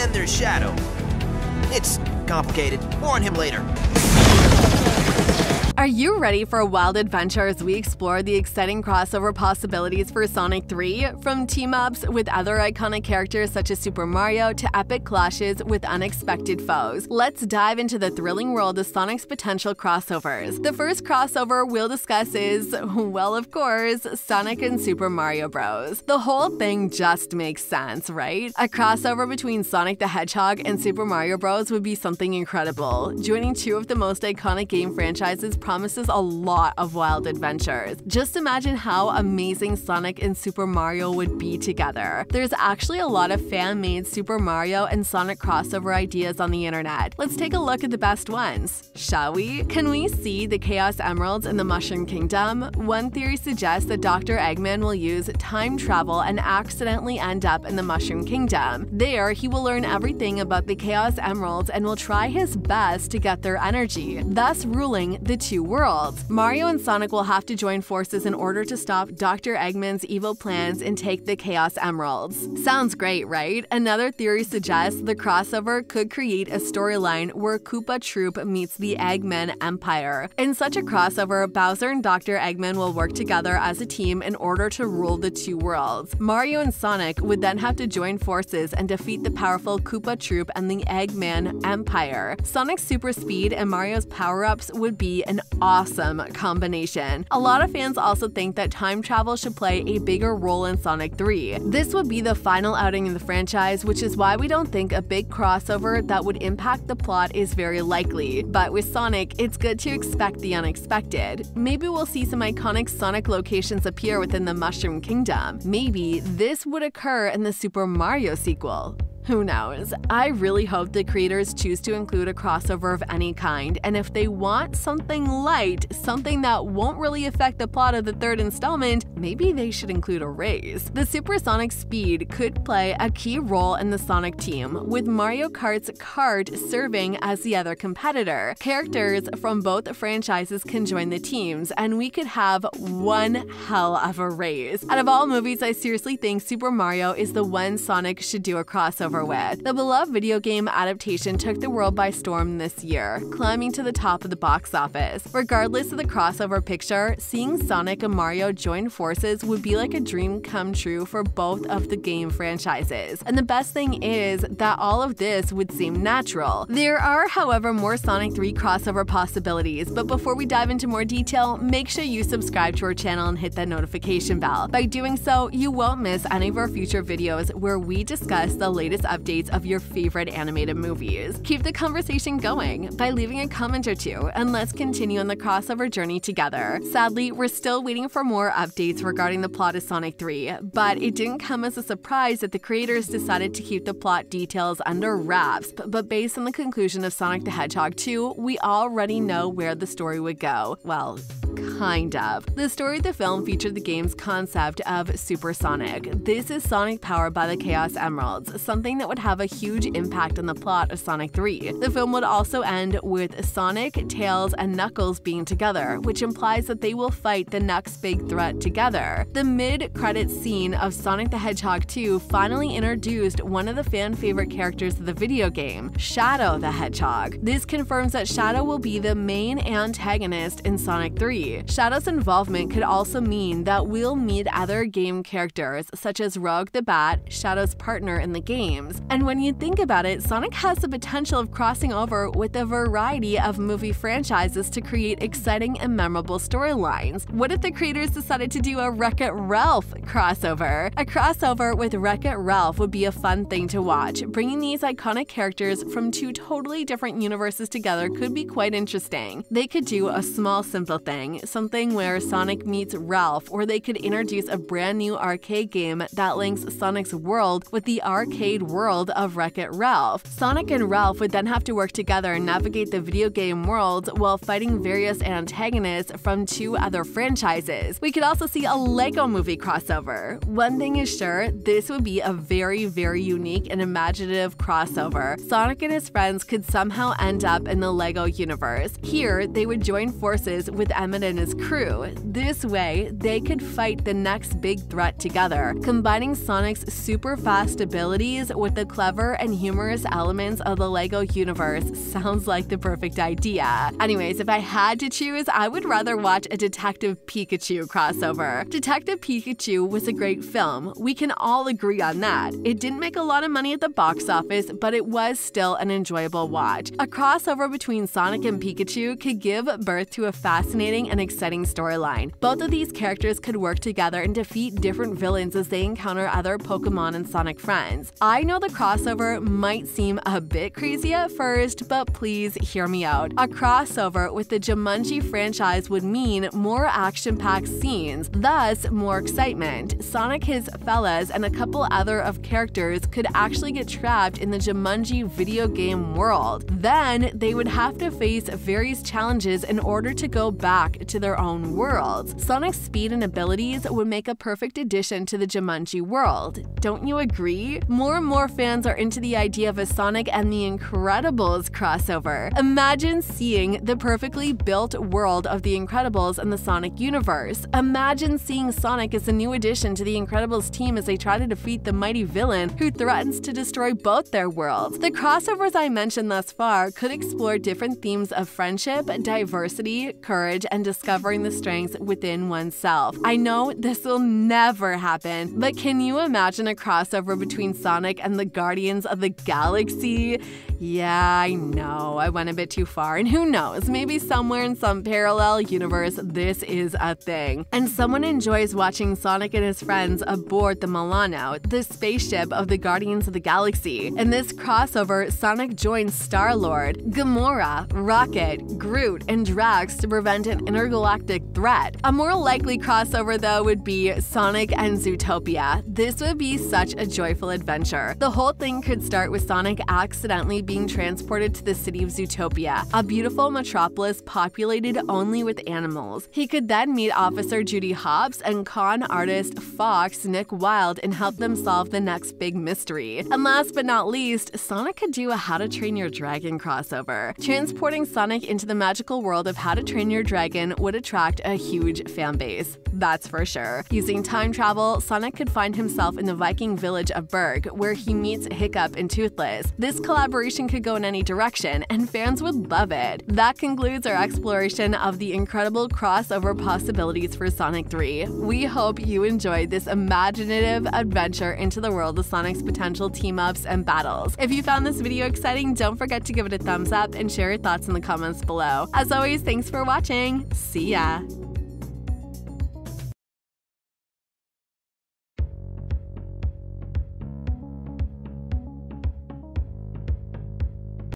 then there's Shadow. It's complicated. More on him later. Are you ready for a wild adventure as we explore the exciting crossover possibilities for Sonic 3? From team-ups with other iconic characters such as Super Mario to epic clashes with unexpected foes. Let's dive into the thrilling world of Sonic's potential crossovers. The first crossover we'll discuss is, well, of course, Sonic and Super Mario Bros. The whole thing just makes sense, right? A crossover between Sonic the Hedgehog and Super Mario Bros. Would be something incredible. Joining two of the most iconic game franchises promises a lot of wild adventures. Just imagine how amazing Sonic and Super Mario would be together. There's actually a lot of fan-made Super Mario and Sonic crossover ideas on the internet. Let's take a look at the best ones, shall we? Can we see the Chaos Emeralds in the Mushroom Kingdom? One theory suggests that Dr. Eggman will use time travel and accidentally end up in the Mushroom Kingdom. There, he will learn everything about the Chaos Emeralds and will try his best to get their energy, thus ruling the two worlds. Mario and Sonic will have to join forces in order to stop Dr. Eggman's evil plans and take the Chaos Emeralds. Sounds great, right? Another theory suggests the crossover could create a storyline where Koopa Troop meets the Eggman Empire. In such a crossover, Bowser and Dr. Eggman will work together as a team in order to rule the two worlds. Mario and Sonic would then have to join forces and defeat the powerful Koopa Troop and the Eggman Empire. Sonic's super speed and Mario's power-ups would be an awesome combination. A lot of fans also think that time travel should play a bigger role in Sonic 3. This would be the final outing in the franchise, which is why we don't think a big crossover that would impact the plot is very likely. But with Sonic, it's good to expect the unexpected. Maybe we'll see some iconic Sonic locations appear within the Mushroom Kingdom. Maybe this would occur in the Super Mario sequel. Who knows? I really hope the creators choose to include a crossover of any kind, and if they want something light, something that won't really affect the plot of the third installment, maybe they should include a race. The supersonic speed could play a key role in the Sonic team, with Mario Kart's Kart serving as the other competitor. Characters from both franchises can join the teams, and we could have one hell of a race. Out of all movies, I seriously think Super Mario is the one Sonic should do a crossover with. The beloved video game adaptation took the world by storm this year, climbing to the top of the box office. Regardless of the crossover picture, seeing Sonic and Mario join forces would be like a dream come true for both of the game franchises. And the best thing is that all of this would seem natural. There are, however, more Sonic 3 crossover possibilities, but before we dive into more detail, make sure you subscribe to our channel and hit that notification bell. By doing so, you won't miss any of our future videos where we discuss the latest updates of your favorite animated movies. Keep the conversation going by leaving a comment or two, and let's continue on the crossover journey together. Sadly, we're still waiting for more updates regarding the plot of Sonic 3, but it didn't come as a surprise that the creators decided to keep the plot details under wraps, but based on the conclusion of Sonic the Hedgehog 2, we already know where the story would go. Well, kind of. The story of the film featured the game's concept of Super Sonic. This is Sonic powered by the Chaos Emeralds, something that would have a huge impact on the plot of Sonic 3. The film would also end with Sonic, Tails, and Knuckles being together, which implies that they will fight the next big threat together. The mid-credits scene of Sonic the Hedgehog 2 finally introduced one of the fan-favorite characters of the video game, Shadow the Hedgehog. This confirms that Shadow will be the main antagonist in Sonic 3. Shadow's involvement could also mean that we'll meet other game characters, such as Rogue the Bat, Shadow's partner in the games. And when you think about it, Sonic has the potential of crossing over with a variety of movie franchises to create exciting and memorable storylines. What if the creators decided to do a Wreck-It Ralph crossover? A crossover with Wreck-It Ralph would be a fun thing to watch. Bringing these iconic characters from two totally different universes together could be quite interesting. They could do a small, simple thing, something where Sonic meets Ralph, or they could introduce a brand new arcade game that links Sonic's world with the arcade world of Wreck-It Ralph. Sonic and Ralph would then have to work together and navigate the video game world while fighting various antagonists from two other franchises. We could also see a Lego movie crossover. One thing is sure, this would be a very, very unique and imaginative crossover. Sonic and his friends could somehow end up in the Lego universe. Here, they would join forces with eminent his crew. This way, they could fight the next big threat together, combining Sonic's super fast abilities with the clever and humorous elements of the LEGO universe. Sounds like the perfect idea. Anyways, if I had to choose, I would rather watch a Detective Pikachu crossover. Detective Pikachu was a great film. We can all agree on that. It didn't make a lot of money at the box office, but it was still an enjoyable watch. A crossover between Sonic and Pikachu could give birth to a fascinating and exciting storyline. Both of these characters could work together and defeat different villains as they encounter other Pokemon and Sonic friends. I know the crossover might seem a bit crazy at first, but please hear me out. A crossover with the Jumanji franchise would mean more action-packed scenes, thus more excitement. Sonic, his fellas, and a couple other of characters could actually get trapped in the Jumanji video game world. Then they would have to face various challenges in order to go back to their own worlds. Sonic's speed and abilities would make a perfect addition to the Jumanji world. Don't you agree? More and more fans are into the idea of a Sonic and the Incredibles crossover. Imagine seeing the perfectly built world of the Incredibles and the Sonic universe. Imagine seeing Sonic as a new addition to the Incredibles team as they try to defeat the mighty villain who threatens to destroy both their worlds. The crossovers I mentioned thus far could explore different themes of friendship, diversity, courage, and discovering the strengths within oneself. I know this will never happen, but can you imagine a crossover between Sonic and the Guardians of the Galaxy? Yeah, I know, I went a bit too far, and who knows, maybe somewhere in some parallel universe this is a thing. And someone enjoys watching Sonic and his friends aboard the Milano, the spaceship of the Guardians of the Galaxy. In this crossover, Sonic joins Star-Lord, Gamora, Rocket, Groot, and Drax to prevent an intergalactic threat. A more likely crossover, though, would be Sonic and Zootopia. This would be such a joyful adventure. The whole thing could start with Sonic accidentally being transported to the city of Zootopia, a beautiful metropolis populated only with animals. He could then meet Officer Judy Hopps and con artist Fox Nick Wilde and help them solve the next big mystery. And last but not least, Sonic could do a How to Train Your Dragon crossover. Transporting Sonic into the magical world of How to Train Your Dragon would attract a huge fan base. That's for sure. Using time travel, Sonic could find himself in the Viking village of Berg, where he meets Hiccup and Toothless. This collaboration could go in any direction, and fans would love it. That concludes our exploration of the incredible crossover possibilities for Sonic 3. We hope you enjoyed this imaginative adventure into the world of Sonic's potential team-ups and battles. If you found this video exciting, don't forget to give it a thumbs up and share your thoughts in the comments below. As always, thanks for watching. See ya!